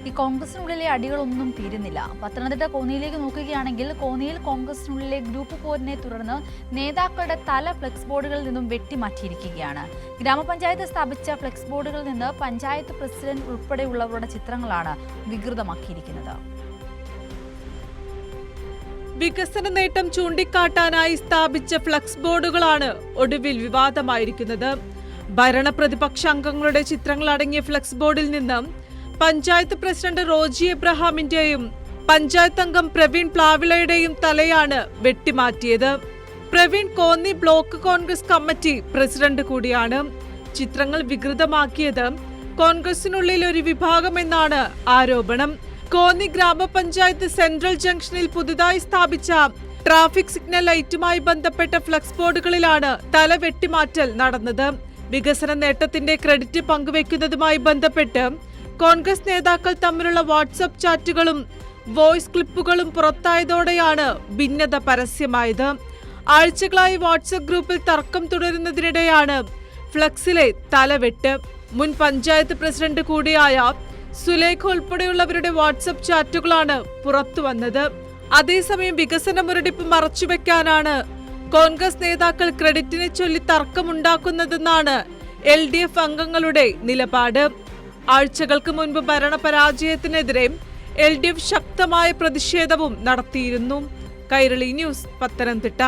ഈ കോൺഗ്രസിനുള്ളിലെ അടികളൊന്നും തീരുന്നില്ല. പത്തനംതിട്ട കോന്നിയിലേക്ക് നോക്കുകയാണെങ്കിൽ കോന്നിയിൽ കോൺഗ്രസിനുള്ളിലെ ഗ്രൂപ്പ് പോരിനെ തുടർന്ന് നേതാക്കളുടെ തല ഫ്ലെക്സ് ബോർഡുകളിൽ നിന്നും വെട്ടിമാറ്റിയിരിക്കുകയാണ്. ഗ്രാമപഞ്ചായത്ത് സ്ഥാപിച്ച ഫ്ലെക്സ് ബോർഡുകളിൽ നിന്ന് പഞ്ചായത്ത് പ്രസിഡന്റ് ഉൾപ്പെടെയുള്ളവരുടെ ചിത്രങ്ങളാണ് വികൃതമാക്കിയിരിക്കുന്നത്. വികസന നേട്ടം ചൂണ്ടിക്കാട്ടാനായി സ്ഥാപിച്ച ഫ്ലക്സ് ബോർഡുകളാണ് ഒടുവിൽ വിവാദമായിരിക്കുന്നത്. ഭരണ പ്രതിപക്ഷ അംഗങ്ങളുടെ ചിത്രങ്ങൾ അടങ്ങിയ ഫ്ലക്സ് ബോർഡിൽ നിന്ന് പഞ്ചായത്ത് പ്രസിഡന്റ് റോജി എബ്രഹാമിന്റെയും പഞ്ചായത്ത് അംഗം പ്രവീൺ പ്ലാവിളയുടെയും തലയാണ് വെട്ടിമാറ്റിയത്. Praveen Konni block Congress committee president കൂടിയാണ്. ചിത്രങ്ങൾ വികൃതമാക്കിയത് കോൺഗ്രസിനുള്ളിൽ ഒരു വിഭാഗമെന്നാണ് ആരോപണം. കോന്നി ഗ്രാമപഞ്ചായത്ത് സെൻട്രൽ ജംഗ്ഷനിൽ പുതുതായി സ്ഥാപിച്ച ട്രാഫിക് സിഗ്നൽ ലൈറ്റുമായി ബന്ധപ്പെട്ട ഫ്ലക്സ് ബോർഡുകളിലാണ് തല വെട്ടിമാറ്റൽ നടന്നത്. വികസന നേട്ടത്തിന്റെ ക്രെഡിറ്റ് പങ്കുവെക്കുന്നതുമായി ബന്ധപ്പെട്ട് കോൺഗ്രസ് നേതാക്കൾ തമ്മിലുള്ള വാട്സ്ആപ്പ് ചാറ്റുകളും വോയിസ് ക്ലിപ്പുകളും പുറത്തായതോടെയാണ് ഭിന്നത പരസ്യമായത്. ആഴ്ചകളായി വാട്സ്ആപ്പ് ഗ്രൂപ്പിൽ തർക്കം തുടരുന്നതിനിടെയാണ് ഫ്ലക്സിലെ തലവെട്ട്. മുൻ പഞ്ചായത്ത് പ്രസിഡന്റ് കൂടിയായ സുലേഖ ഉൾപ്പെടെയുള്ളവരുടെ വാട്സ്ആപ്പ് ചാറ്റുകളാണ് പുറത്തുവന്നത്. അതേസമയം വികസന മുരടിപ്പ് മറച്ചുവെക്കാനാണ് കോൺഗ്രസ് നേതാക്കൾ ക്രെഡിറ്റിനെ ചൊല്ലി തർക്കമുണ്ടാക്കുന്നതെന്നാണ് LDF അംഗങ്ങളുടെ നിലപാട്. ആഴ്ചകൾക്ക് മുൻപ് ഭരണപരാജയത്തിനെതിരെ LDF ശക്തമായ പ്രതിഷേധവും നടത്തിയിരുന്നു. കൈരളി ന്യൂസ്, പത്തനംതിട്ട.